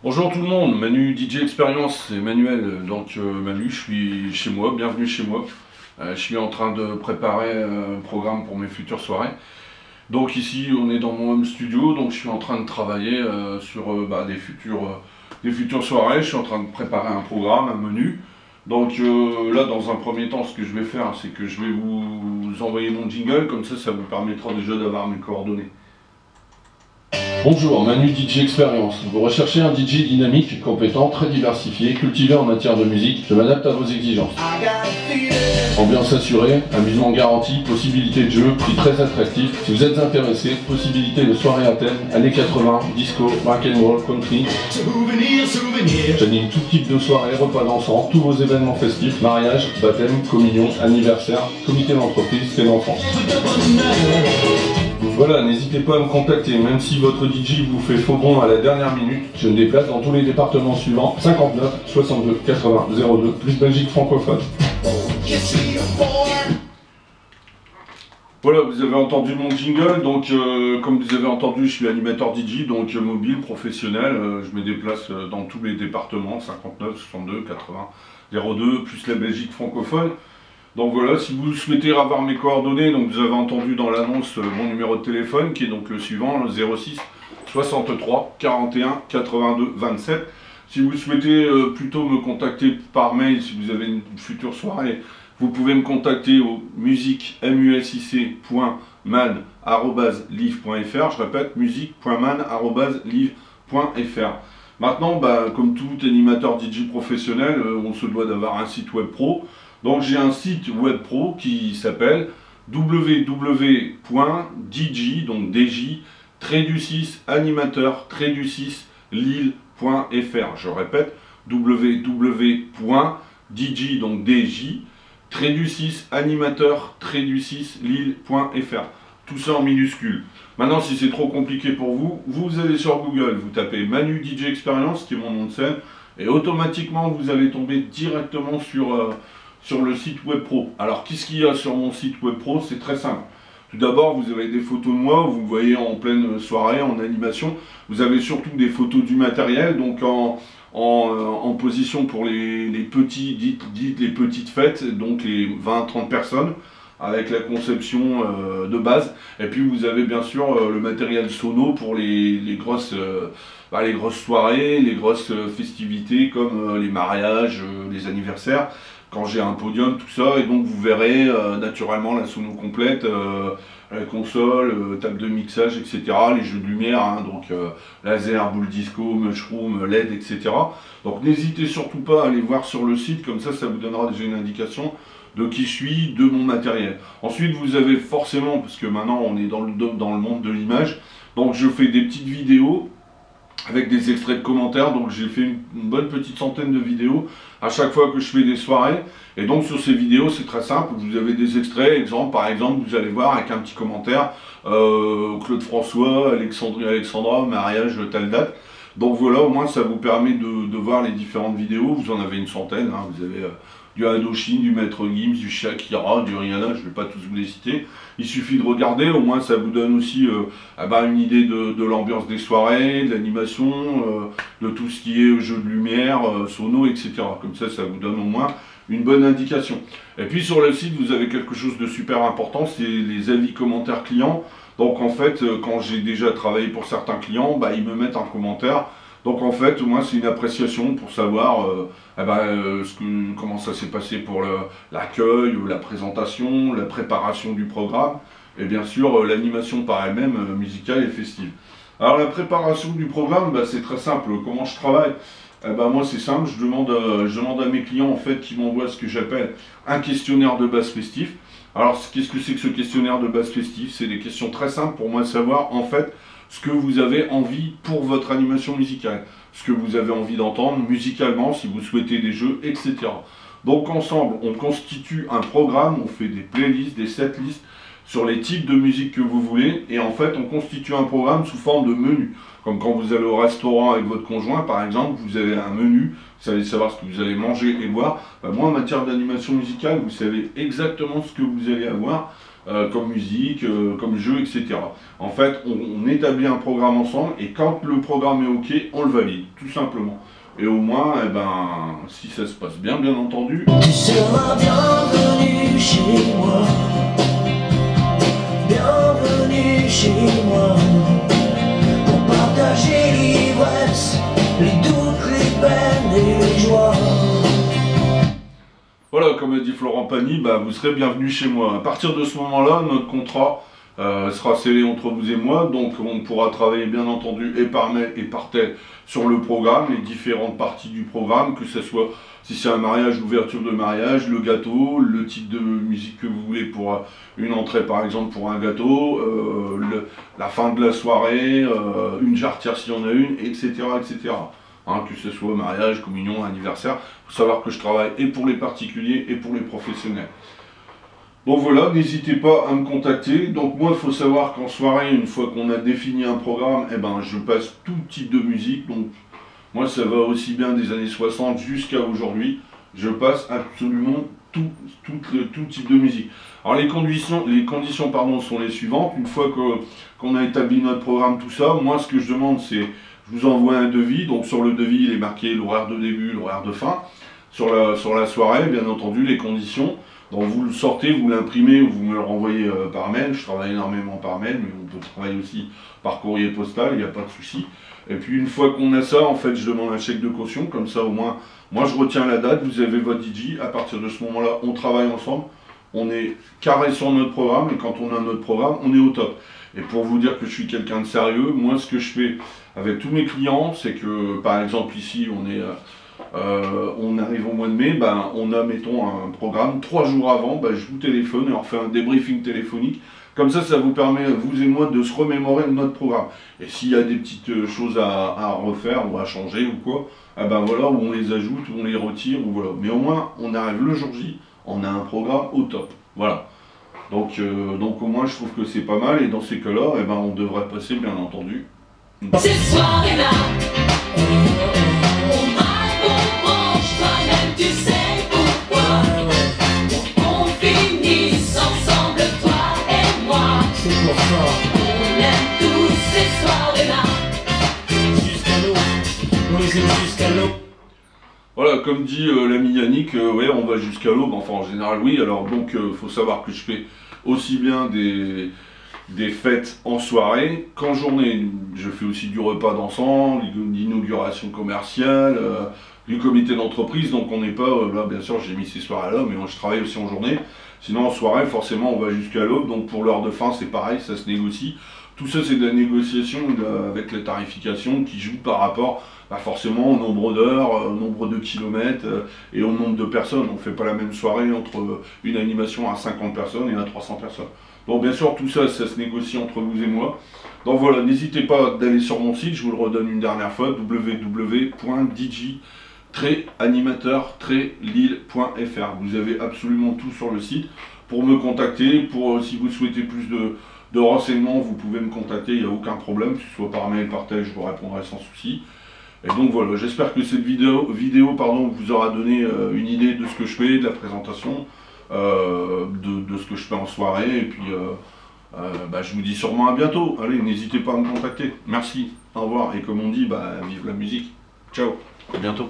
Bonjour tout le monde, Manu DJ Experience, c'est Manuel, donc Manu, je suis chez moi, bienvenue chez moi. Je suis en train de préparer un programme pour mes futures soirées. Donc ici on est dans mon home studio, donc je suis en train de travailler sur des futures soirées, je suis en train de préparer un programme, un menu. Donc là dans un premier temps ce que je vais faire c'est que je vais vous envoyer mon jingle, comme ça vous permettra déjà d'avoir mes coordonnées. Bonjour, Manu DJ Experience. Vous recherchez un DJ dynamique, compétent, très diversifié, cultivé en matière de musique. Je m'adapte à vos exigences. Ambiance assurée, amusement garanti, possibilité de jeu, prix très attractif. Si vous êtes intéressé, possibilité de soirée à thème, années 80, disco, rock and roll, country. J'anime tout type de soirée, repas dansants, tous vos événements festifs, mariage, baptême, communion, anniversaire, comité d'entreprise, fête d'enfance. Voilà, n'hésitez pas à me contacter, même si votre DJ vous fait faux bond à la dernière minute, je me déplace dans tous les départements suivants, 59 62 80 02, plus Belgique francophone. Voilà, vous avez entendu mon jingle, donc comme vous avez entendu, je suis animateur DJ, donc mobile, professionnel, je me déplace dans tous les départements, 59 62 80 02, plus la Belgique francophone. Donc voilà, si vous souhaitez avoir mes coordonnées, donc vous avez entendu dans l'annonce mon numéro de téléphone qui est donc le suivant, le 06 63 41 82 27. Si vous souhaitez plutôt me contacter par mail, si vous avez une future soirée, vous pouvez me contacter au music.man@live.fr. Je répète, music.man@live.fr. Maintenant, comme tout animateur DJ professionnel, on se doit d'avoir un site web pro. Donc j'ai un site web pro qui s'appelle www.dj, donc dj-animateur-lille.fr. Je répète, www.dj, donc dj-animateur-lille.fr. Tout ça en minuscule. Maintenant, si c'est trop compliqué pour vous, vous allez sur Google, vous tapez Manu DJ Experience, qui est mon nom de scène, et automatiquement vous allez tomber directement sur le site web pro. Alors qu'est-ce qu'il y a sur mon site web pro? C'est très simple. Tout d'abord, vous avez des photos de moi, vous voyez en pleine soirée, en animation. Vous avez surtout des photos du matériel, donc en position pour les petites fêtes, donc les 20-30 personnes, avec la conception de base. Et puis vous avez bien sûr le matériel sono pour les grosses soirées, les grosses festivités comme les mariages, les anniversaires, quand j'ai un podium, tout ça, et donc vous verrez naturellement la sono complète, la console, table de mixage, etc., les jeux de lumière, donc laser, boule disco, mushroom, LED, etc. Donc n'hésitez surtout pas à aller voir sur le site, comme ça vous donnera déjà une indication de qui je suis, de mon matériel. Ensuite vous avez forcément, parce que maintenant on est dans le monde de l'image, donc je fais des petites vidéos, avec des extraits de commentaires, donc j'ai fait une bonne petite centaine de vidéos à chaque fois que je fais des soirées. Et donc sur ces vidéos c'est très simple, vous avez des extraits, par exemple vous allez voir avec un petit commentaire, Claude François, Alexandra, mariage, telle date. Donc voilà, au moins ça vous permet de voir les différentes vidéos, vous en avez une centaine, vous avez du Indochine, du Maître Gims, du Shakira, du Rihanna, je ne vais pas tous vous les citer. Il suffit de regarder, au moins ça vous donne aussi une idée de l'ambiance des soirées, de l'animation, de tout ce qui est jeu de lumière, sono, etc. Comme ça vous donne au moins une bonne indication. Et puis sur le site, vous avez quelque chose de super important, c'est les avis commentaires clients. Donc en fait, quand j'ai déjà travaillé pour certains clients, ils me mettent un commentaire. Donc en fait, moi c'est une appréciation pour savoir comment ça s'est passé pour l'accueil, la présentation, la préparation du programme, et bien sûr l'animation par elle-même musicale et festive. Alors la préparation du programme, c'est très simple. Comment je travaille? Moi c'est simple, je demande à mes clients en fait qui m'envoient ce que j'appelle un questionnaire de base festif. Alors qu'est-ce que c'est que ce questionnaire de base festif? C'est des questions très simples pour moi savoir en fait ce que vous avez envie pour votre animation musicale, ce que vous avez envie d'entendre musicalement, si vous souhaitez des jeux, etc. Donc ensemble, on constitue un programme, on fait des playlists, des setlists sur les types de musique que vous voulez, et en fait on constitue un programme sous forme de menu. Comme quand vous allez au restaurant avec votre conjoint par exemple, vous avez un menu, vous savez savoir ce que vous allez manger et boire. Moi en matière d'animation musicale, vous savez exactement ce que vous allez avoir. comme musique, comme jeu, etc. En fait, on établit un programme ensemble et quand le programme est OK, on le valide, tout simplement. Et au moins, eh ben, si ça se passe bien, bien entendu. Tu seras bienvenu chez moi. Bienvenue chez moi. Pour partager l'ivresse, les doutes, les peines et les joies. Voilà, comme a dit Florent Pagny, bah, vous serez bienvenus chez moi. À partir de ce moment-là, notre contrat sera scellé entre vous et moi, donc on pourra travailler bien entendu et par mail et par tel sur le programme, les différentes parties du programme, que ce soit si c'est un mariage, l'ouverture de mariage, le gâteau, le type de musique que vous voulez pour une entrée par exemple pour un gâteau, la fin de la soirée, une jarretière s'il y en a une, etc. etc. Hein, que ce soit mariage, communion, anniversaire. Il faut savoir que je travaille et pour les particuliers et pour les professionnels. Donc voilà, n'hésitez pas à me contacter. Donc moi, il faut savoir qu'en soirée, une fois qu'on a défini un programme, eh ben, je passe tout type de musique. Donc moi, ça va aussi bien des années 60 jusqu'à aujourd'hui. Je passe absolument tout type de musique. Alors les conditions pardon, sont les suivantes. Une fois qu'on a établi notre programme, tout ça, moi, ce que je demande, c'est je vous envoie un devis. Donc sur le devis, il est marqué l'horaire de début, l'horaire de fin. Sur la soirée, bien entendu, les conditions. Donc vous le sortez, vous l'imprimez ou vous me le renvoyez par mail. Je travaille énormément par mail, mais on peut travailler aussi par courrier postal, il n'y a pas de souci. Et puis une fois qu'on a ça, en fait, je demande un chèque de caution, comme ça au moins, moi je retiens la date, vous avez votre DJ, à partir de ce moment-là, on travaille ensemble, on est carré sur notre programme, et quand on a notre programme, on est au top. Et pour vous dire que je suis quelqu'un de sérieux, moi ce que je fais avec tous mes clients, c'est que par exemple ici, on arrive au mois de mai, ben, on a, mettons, un programme, 3 jours avant, ben, je vous téléphone et on fait un débriefing téléphonique. Comme ça vous permet, vous et moi, de se remémorer notre programme. Et s'il y a des petites choses à refaire ou à changer ou quoi, eh ben voilà, où on les ajoute, où on les retire, ou voilà. Mais au moins, on arrive le jour J, on a un programme au top. Voilà. Donc au moins, je trouve que c'est pas mal. Et dans ces cas-là, eh ben, on devrait passer, bien entendu. Cette soirée-là, on braque, on branche, toi-même tu sais pourquoi. On finisse ensemble, toi et moi. C'est pour ça. On aime tous ces soirées-là. Jusqu'à l'eau. On les aime jusqu'à l'eau. Voilà, comme dit l'ami Yannick, ouais, on va jusqu'à l'aube, enfin en général oui. Alors donc, faut savoir que je fais aussi bien des fêtes en soirée qu'en journée. Je fais aussi du repas dansant, l'inauguration commerciale, du comité d'entreprise. Donc on n'est pas, là bien sûr j'ai mis ces soirées-là, mais moi je travaille aussi en journée. Sinon en soirée, forcément on va jusqu'à l'aube. Donc pour l'heure de fin c'est pareil, ça se négocie. Tout ça c'est de la négociation avec la tarification qui joue par rapport forcément au nombre d'heures, au nombre de kilomètres et au nombre de personnes. On ne fait pas la même soirée entre une animation à 50 personnes et à 300 personnes. Donc bien sûr tout ça, ça se négocie entre vous et moi. Donc voilà, n'hésitez pas d'aller sur mon site, je vous le redonne une dernière fois, www.dj-animateur-lille.fr. Vous avez absolument tout sur le site pour me contacter, si vous souhaitez plus de renseignements, vous pouvez me contacter, il n'y a aucun problème, que ce soit par mail, par tel, je vous répondrai sans souci. Et donc voilà, j'espère que cette vidéo vous aura donné une idée de ce que je fais, de la présentation, de ce que je fais en soirée, et puis je vous dis sûrement à bientôt. Allez, n'hésitez pas à me contacter. Merci, au revoir, et comme on dit, vive la musique. Ciao, à bientôt.